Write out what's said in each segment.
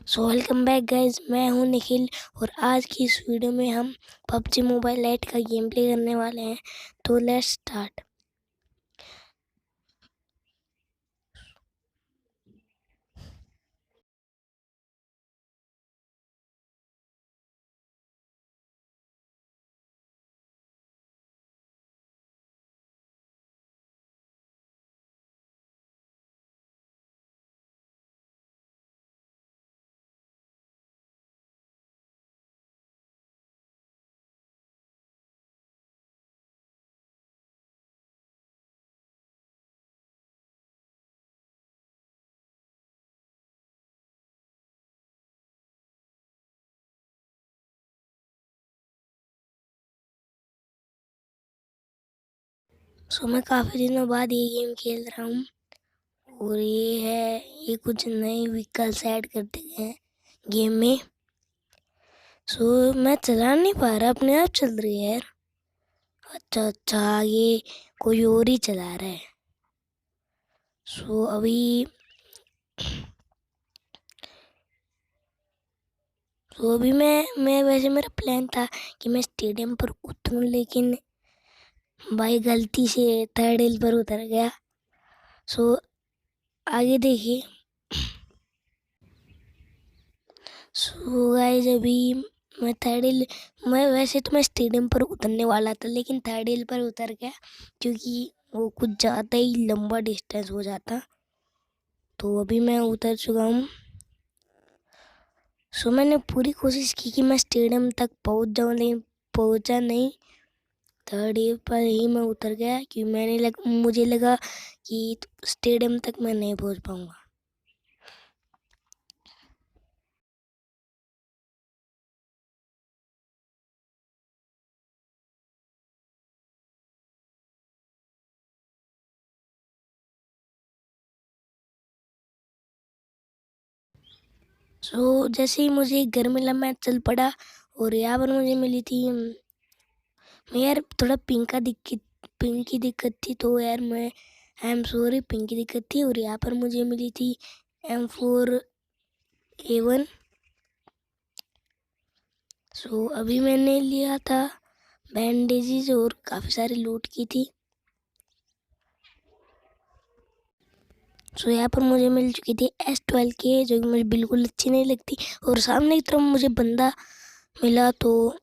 So welcome back guys, मैं हूं निखिल और आज की इस वीडियो में हम पबजी मोबाइल लाइट का गेम प्ले करने वाले हैं। तो लेट्स स्टार्ट। सो मैं काफ़ी दिनों बाद ये गेम खेल रहा हूँ और ये कुछ नए व्हीकल्स ऐड करते गए हैं गेम में। सो मैं चला नहीं पा रहा, अपने आप चल रही है यार। अच्छा, ये कोई और ही चला रहा है। सो अभी मैं वैसे मेरा प्लान था कि मैं स्टेडियम पर उतरूं, लेकिन भाई गलती से थर्ड हिल पर उतर गया। सो आगे देखिए। सो गाइस, अभी मैं वैसे तो मैं स्टेडियम पर उतरने वाला था, लेकिन थर्ड हिल पर उतर गया क्योंकि वो कुछ ज़्यादा ही लंबा डिस्टेंस हो जाता। तो अभी मैं उतर चुका हूँ। सो मैंने पूरी कोशिश की कि मैं स्टेडियम तक पहुँच जाऊँ, लेकिन पहुँचा नहीं। थर्ड हिल पर ही मैं उतर गया क्योंकि मुझे लगा कि स्टेडियम तक मैं नहीं पहुँच पाऊँगा। सो जैसे ही मुझे घर मिला मैं चल पड़ा और यहाँ पर मुझे मिली थी मैं यार थोड़ा पिंक की दिक्कत थी, तो यार मैं आई एम सॉरी, पिंक की दिक्कत थी। और यहाँ पर मुझे मिली थी M4A1। सो अभी मैंने लिया था बैंडेजेस और काफ़ी सारी लूट की थी। सो यहाँ पर मुझे मिल चुकी थी S12K, जो कि मुझे बिल्कुल अच्छी नहीं लगती। और सामने की तरफ मुझे बंदा मिला, तो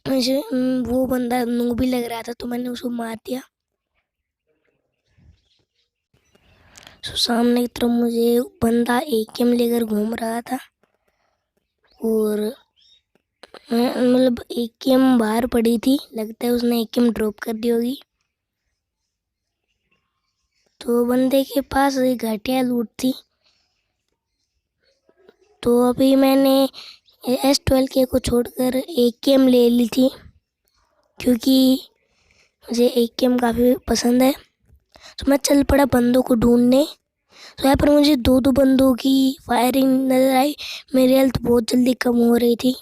मुझे वो बंदा नूब भी लग रहा था, तो मैंने उसको मार दिया। सो सामने की तरफ मुझे बंदा AKM लेकर घूम रहा था और मतलब AKM बाहर पड़ी थी, लगता है उसने AKM ड्रॉप कर दी होगी। तो बंदे के पास एक घटिया लूट थी। तो अभी मैंने S12K को छोड़कर AKM ले ली थी क्योंकि मुझे AKM काफ़ी पसंद है। तो मैं चल पड़ा बंदों को ढूंढने। तो यहाँ पर मुझे दो बंदों की फायरिंग नज़र आई। मेरी हेल्थ बहुत जल्दी कम हो रही थी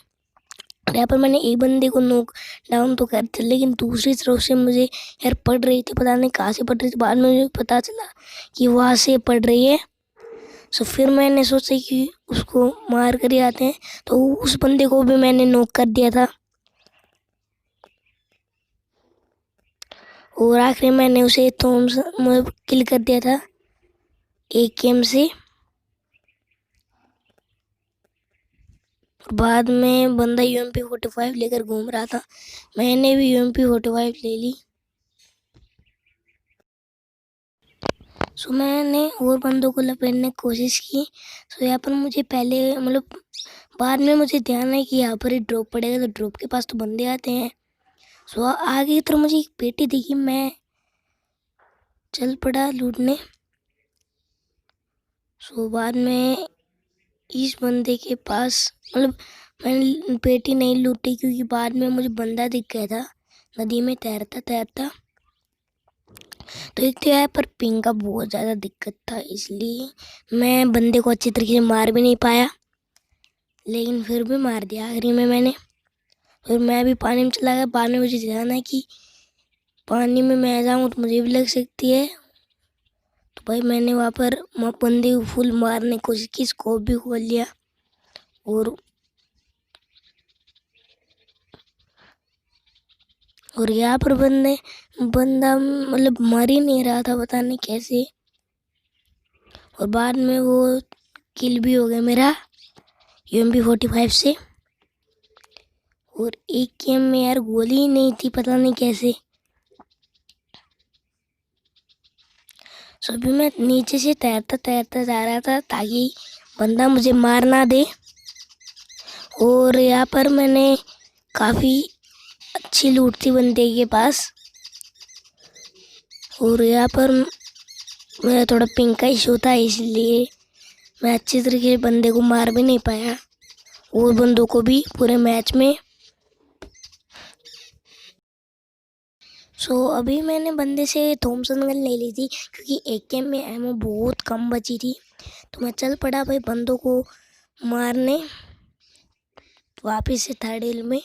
और यहाँ पर मैंने एक बंदे को नॉक डाउन तो कर दिया, लेकिन दूसरी तरफ से मुझे यार पड़ रही थी, पता नहीं कहाँ से पड़ रही थी। बाद में मुझे पता चला कि वहाँ से पड़ रही है। सो फिर मैंने सोचा कि उसको मार कर ही आते हैं, तो उस बंदे को भी मैंने नॉक कर दिया था और आखिरी मैंने उसे किल कर दिया था AKM से। बाद में बंदा UMP45 लेकर घूम रहा था, मैंने भी UMP45 ले ली। सो मैंने और बंदों को लपेटने की कोशिश की। सो यहाँ पर मुझे पहले मतलब बाद में मुझे ध्यान है कि यहाँ पर ही ड्रॉप पड़ेगा, तो ड्रॉप के पास तो बंदे आते हैं। सो आगे की तरफ मुझे एक पेटी दिखी, मैं चल पड़ा लूटने। सो बाद में इस बंदे के पास मतलब मैंने पेटी नहीं लूटी क्योंकि बाद में मुझे बंदा दिख गया था नदी में तैरता तैरता। तो एक तो यहाँ पर पिंग का बहुत ज़्यादा दिक्कत था, इसलिए मैं बंदे को अच्छी तरीके से मार भी नहीं पाया, लेकिन फिर भी मार दिया आखिरी में मैंने। फिर मैं भी पानी में चला गया। बाद में मुझे ध्यान है कि पानी में मैं जाऊँ तो मुझे भी लग सकती है। तो भाई मैंने वहाँ पर बंदे को फुल मारने की कोशिश की, स्कोप भी खोल लिया। और यहाँ पर बंदा मतलब मर ही नहीं रहा था, पता नहीं कैसे। और बाद में वो किल भी हो गया मेरा UMP45 से। और एक गेम में यार गोली ही नहीं थी, पता नहीं कैसे। सो अभी मैं नीचे से तैरता तैरता जा रहा था ताकि बंदा मुझे मार ना दे। और यहाँ पर मैंने काफ़ी अच्छी लूट थी बंदे के पास। और यहाँ पर मेरा थोड़ा पिंक का इशू था, इसलिए मैं अच्छी तरीके से बंदे को मार भी नहीं पाया और बंदों को भी पूरे मैच में। सो अभी मैंने बंदे से थॉमसन गन ले ली थी क्योंकि एक गेम में एमो बहुत कम बची थी। तो मैं चल पड़ा भाई बंदों को मारने वापस से थर्ड हिल में।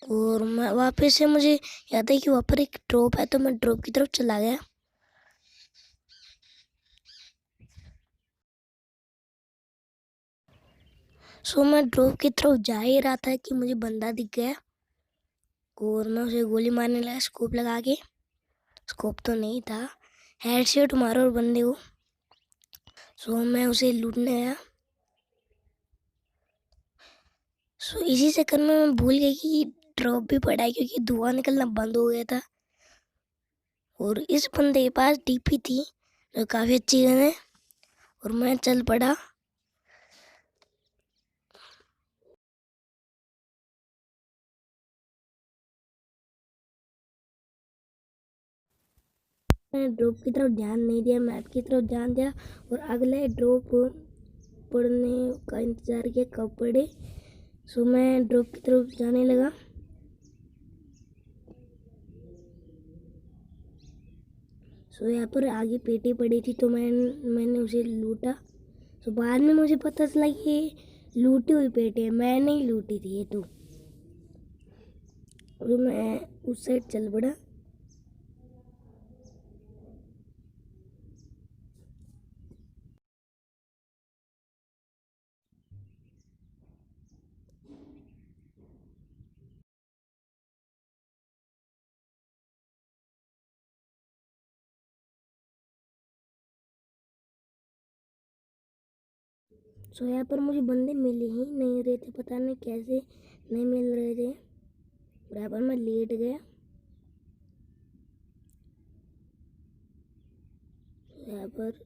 और मैं वापस से, मुझे याद है कि वहाँ पर एक ड्रॉप है, तो मैं ड्रॉप की तरफ चला गया। सो मैं ड्रॉप की तरफ जा ही रहा था कि मुझे बंदा दिख गया और मैं उसे गोली मारने लगा स्कोप लगा के। स्कोप तो नहीं था, हेडशॉट मारो और बंदे को। सो मैं उसे लूटने गया। सो इसी चक्कर में मैं भूल गई कि ड्रॉप भी पड़ा है क्योंकि धुआं निकलना बंद हो गया था। और इस बंदे के पास DP थी जो काफ़ी अच्छी गन है। और मैं चल पड़ा। मैंने ड्रॉप की तरफ ध्यान नहीं दिया, मैप की तरफ ध्यान दिया और अगले ड्रॉप पड़ने का इंतज़ार किया कब पड़े। सो मैं ड्रॉप की तरफ जाने लगा। सो यहाँ पर आगे पेटी पड़ी थी तो मैंने उसे लूटा। सो बाद में मुझे पता चला कि लूटी हुई पेटी है, मैं नहीं लूटी थी ये तो। और मैं उस साइड चल पड़ा। सो यहाँ पर मुझे बंदे मिल ही नहीं रहे थे, पता नहीं कैसे नहीं मिल रहे थे। और यहाँ पर मैं लेट गया। यहाँ पर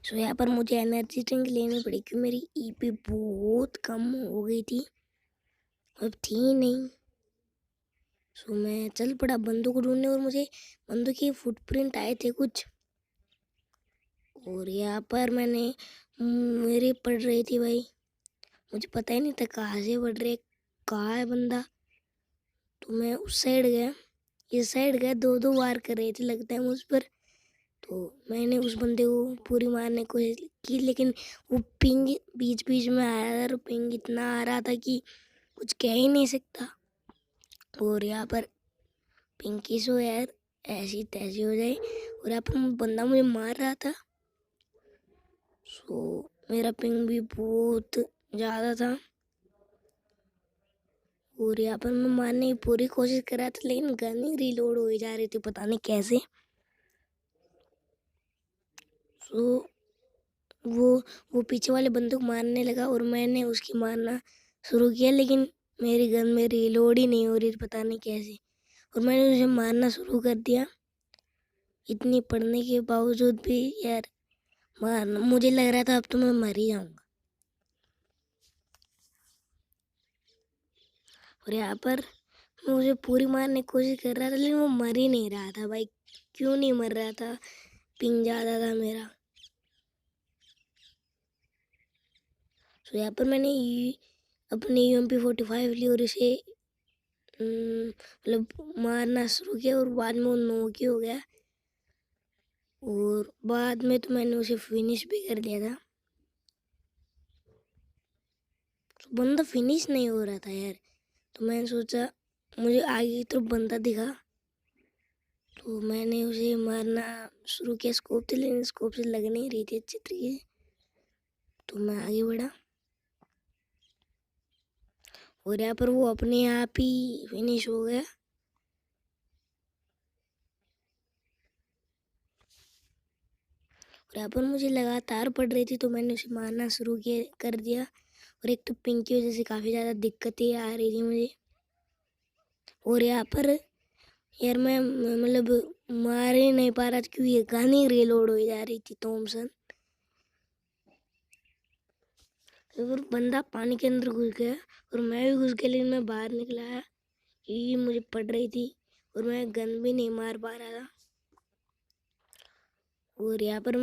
सो यहाँ पर मुझे एनर्जी ड्रिंक लेनी पड़ी क्योंकि मेरी EP बहुत कम हो गई थी, अब थी ही नहीं। सो मैं चल पड़ा बंदों को ढूंढने और मुझे बंदों के फुटप्रिंट आए थे कुछ। और यहाँ पर मेरे पड़ रही थी भाई, मुझे पता ही नहीं था कहाँ से पड़ रहे, कहाँ है बंदा। तो मैं उस साइड गया, इस साइड गया, दो दो वार कर रहे थे लगता है मुझ पर। तो मैंने उस बंदे को पूरी मारने की कोशिश की लेकिन वो पिंग बीच बीच में आया था और पिंग इतना आ रहा था कि कुछ कह ही नहीं सकता। और यहाँ पर पिंकी सो यार ऐसी तैसी हो जाए। और यहाँ पर बंदा मुझे मार रहा था। सो मेरा पिंग भी बहुत ज़्यादा था और यहाँ पर मैं मारने की पूरी कोशिश कर रहा था लेकिन गन ही रीलोड हो जा रही थी, पता नहीं कैसे। सो वो वो पीछे वाले बंदे को मारने लगा और मैंने उसकी मारना शुरू किया लेकिन मेरी गन में रीलोड ही नहीं हो रही, पता नहीं कैसे। और मैंने उसे मारना शुरू कर दिया इतनी पढ़ने के बावजूद भी। यार मारना, मुझे लग रहा था अब तो मैं मर ही जाऊँगा। और यहाँ पर मैं उसे पूरी मारने की कोशिश कर रहा था लेकिन वो मर ही नहीं रहा था भाई। क्यों नहीं मर रहा था, पिंग ज़्यादा था मेरा। तो यहाँ पर मैंने अपनी UMP45 ली और इसे मतलब मारना शुरू किया और बाद में वो नॉक ही हो गया। और बाद में तो मैंने उसे फिनिश भी कर दिया था। तो बंदा फिनिश नहीं हो रहा था यार, तो मैंने सोचा, मुझे आगे की तरफ बंदा दिखा तो मैंने उसे मारना शुरू किया स्कोप से, लेकिन स्कोप से लग नहीं रही थी अच्छी तरीके। तो मैं आगे बढ़ा और यहाँ पर वो अपने आप ही फिनिश हो गया। और यहाँ पर मुझे लगातार पड़ रही थी तो मैंने उसे मारना शुरू किया कर दिया। और एक तो पिंक की वजह से काफ़ी ज़्यादा दिक्कतें आ रही थी मुझे। और यहाँ पर यार मैं मतलब मार ही नहीं पा रहा था क्योंकि ये गन ही रीलोड हो जा रही थी थॉमसन। और बंदा पानी के अंदर घुस गया और मैं भी घुस गया, लेकिन मैं बाहर निकला क्योंकि मुझे पड़ रही थी और मैं गन भी नहीं मार पा रहा था। और यहाँ पर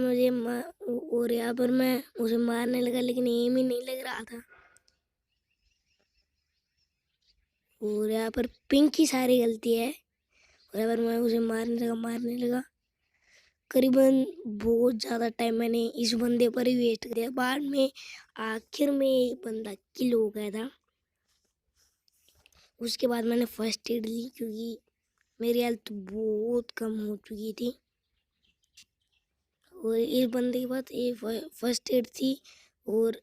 मैं उसे मारने लगा, लेकिन एम ही नहीं लग रहा था। और यहाँ पर पिंक की सारी गलती है। और यहाँ पर मैं उसे मारने लगा। करीबन बहुत ज़्यादा टाइम मैंने इस बंदे पर ही वेस्ट कर दिया। बाद में आखिर में एक बंदा किल हो गया था। उसके बाद मैंने फर्स्ट एड ली क्योंकि मेरी हेल्थ बहुत कम हो चुकी थी। और इस बंदे के बाद ये फर्स्ट एड थी और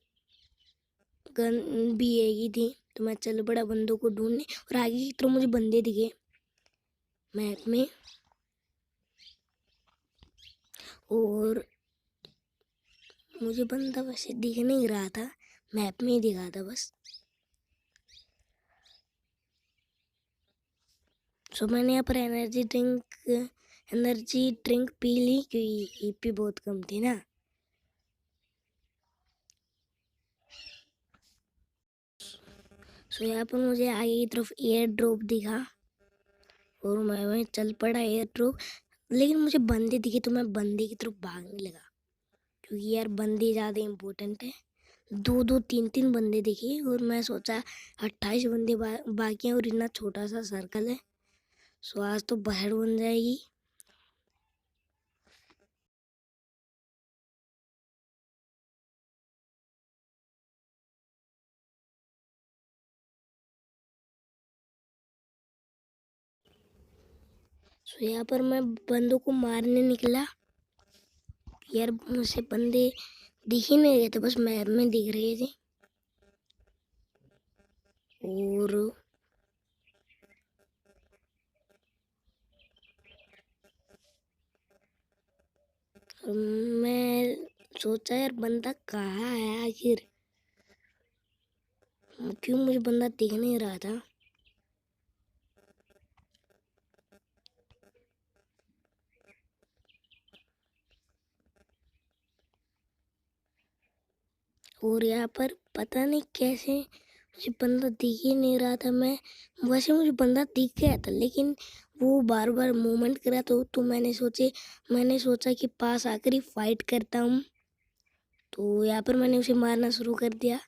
गन भी एक थी। तो मैं चल पड़ा बंदों को ढूंढने और आगे की तरफ मुझे बंदे दिखे मैप में। और मुझे बंदा वैसे दिख नहीं रहा था, मैप में ही दिखा था बस। सो मैंने यहाँ पर एनर्जी ड्रिंक पी ली क्योंकि ईपी बहुत कम थी ना। सो यहाँ पर मुझे आगे की तरफ एयर ड्रॉप दिखा और मैं चल पड़ा एयर ड्रॉप। लेकिन मुझे बंदे दिखे तो मैं बंदे की तरफ भागने लगा क्योंकि यार बंदे ज़्यादा इम्पोर्टेंट है। दो दो तीन तीन बंदे दिखे और मैं सोचा 28 बंदे बाकी हैं और इतना छोटा सा सर्कल है, सो आज तो बाहर बन जाएगी। सो यहाँ पर मैं बंदों को मारने निकला। यार मुझसे बंदे दिख ही नहीं रहे थे, बस मैप में दिख रहे थे। और मैं सोचा यार बंदा कहाँ है आखिर, क्यों मुझे बंदा दिख नहीं रहा था। और यहाँ पर पता नहीं कैसे मुझे बंदा दिख ही नहीं रहा था। मैं वैसे मुझे बंदा दिख गया था, लेकिन वो बार बार मूवमेंट कर रहा था। तो मैंने सोचा कि पास आकर ही फाइट करता हूँ। तो यहाँ पर मैंने उसे मारना शुरू कर दिया।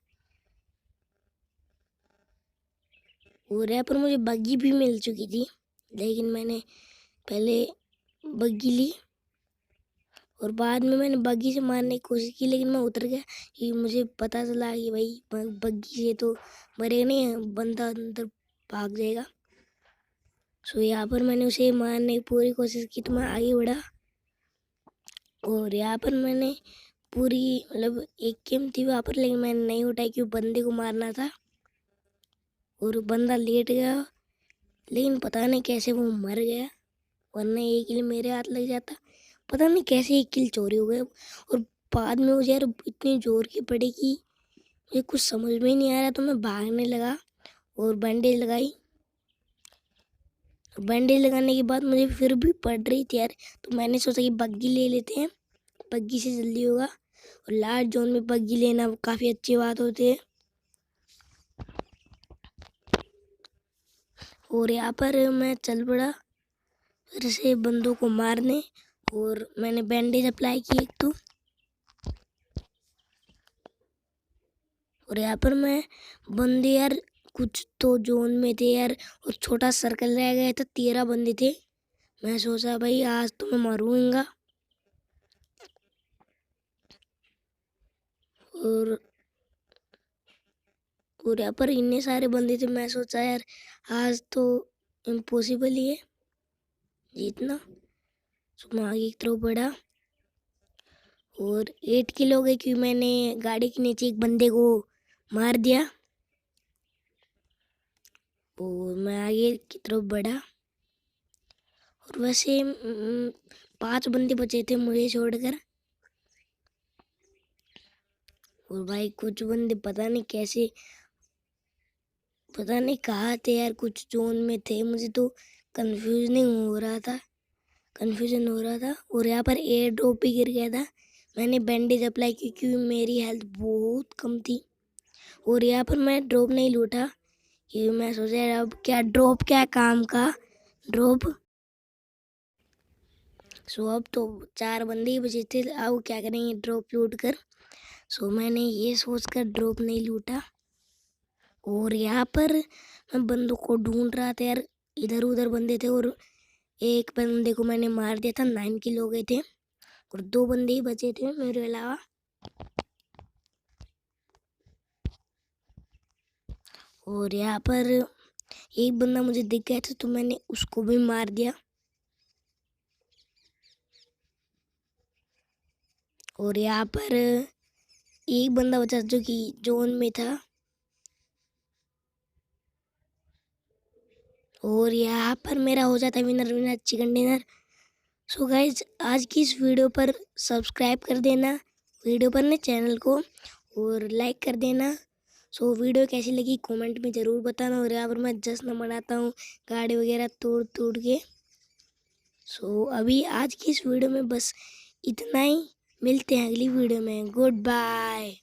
और यहाँ पर मुझे बग्गी भी मिल चुकी थी, लेकिन मैंने पहले बग्गी ली और बाद में मैंने बग्गी से मारने की कोशिश की, लेकिन मैं उतर गया कि मुझे पता चला कि भाई बग्गी से तो मरेगा नहीं, बंदा अंदर भाग जाएगा। सो यहाँ पर मैंने उसे मारने की पूरी कोशिश की तो मैं आगे बढ़ा। और यहाँ पर मैंने पूरी मतलब एक गेम थी वहाँ पर, लेकिन मैंने नहीं उठाई क्योंकि बंदे को मारना था। और बंदा लेट गया, लेकिन पता नहीं कैसे वो मर गया, वरना एक किल मेरे हाथ लग जाता। पता नहीं कैसे एक किल चोरी हो गए। और बाद में मुझे यार इतनी जोर की पड़ी कि मुझे कुछ समझ में ही नहीं आ रहा, तो मैं भागने लगा और बैंडेज लगाई। बैंडेज लगाने के बाद मुझे फिर भी पड़ रही थी यार, तो मैंने सोचा कि बग्गी ले लेते हैं, बग्गी से जल्दी होगा। और लास्ट जोन में बग्गी लेना काफ़ी अच्छी बात होती है। और यहाँ पर मैं चल पड़ा फिर से बंदों को मारने, और मैंने बैंडेज अप्लाई की एक तो। और यहाँ पर मैं बंदे यार कुछ तो जोन में थे यार, और छोटा सर्कल रह गया था, 13 बंदे थे। मैं सोचा भाई आज तो मैं मरूंगा। और यहाँ पर इतने सारे बंदे थे, मैं सोचा यार आज तो इम्पॉसिबल ही है जीतना। तो मैं आगे की तरफ बढ़ा और 8 किलो हो गए क्योंकि मैंने गाड़ी के नीचे एक बंदे को मार दिया। और मैं आगे की तरफ बढ़ा और वैसे 5 बंदे बचे थे मुझे छोड़कर। और भाई कुछ बंदे पता नहीं कैसे, पता नहीं कहाँ थे यार, कुछ जोन में थे, मुझे तो कन्फ्यूजन हो रहा था। और यहाँ पर एयर ड्रॉप भी गिर गया था। मैंने बैंडेज अप्लाई की क्योंकि मेरी हेल्थ बहुत कम थी। और यहाँ पर मैं ड्रॉप नहीं लूटा क्योंकि मैं सोचा यार अब क्या ड्रॉप, क्या काम का ड्रॉप। सो अब तो 4 बंदे ही बचे थे, अब क्या करेंगे ड्रॉप लूट कर। सो मैंने ये सोचकर ड्रॉप नहीं लूटा। और यहाँ पर मैं बंदों को ढूंढ रहा था यार, इधर उधर बंदे थे और एक बंदे को मैंने मार दिया था। 9 किलो हो गए थे और 2 बंदे ही बचे थे मेरे अलावा। और यहाँ पर एक बंदा मुझे दिख गया था तो मैंने उसको भी मार दिया। और यहाँ पर एक बंदा बचा जो कि जोन में था। और यहाँ पर मेरा हो जाता है winner chicken dinner. So guys आज की इस वीडियो पर सब्सक्राइब कर देना, वीडियो पर ने चैनल को, और लाइक कर देना। सो वीडियो कैसी लगी कमेंट में ज़रूर बताना। और यहाँ पर मैं जश्न मनाता हूँ गाड़ी वगैरह तोड़ तोड़ के। सो अभी आज की इस वीडियो में बस इतना ही, मिलते हैं अगली वीडियो में। Good bye.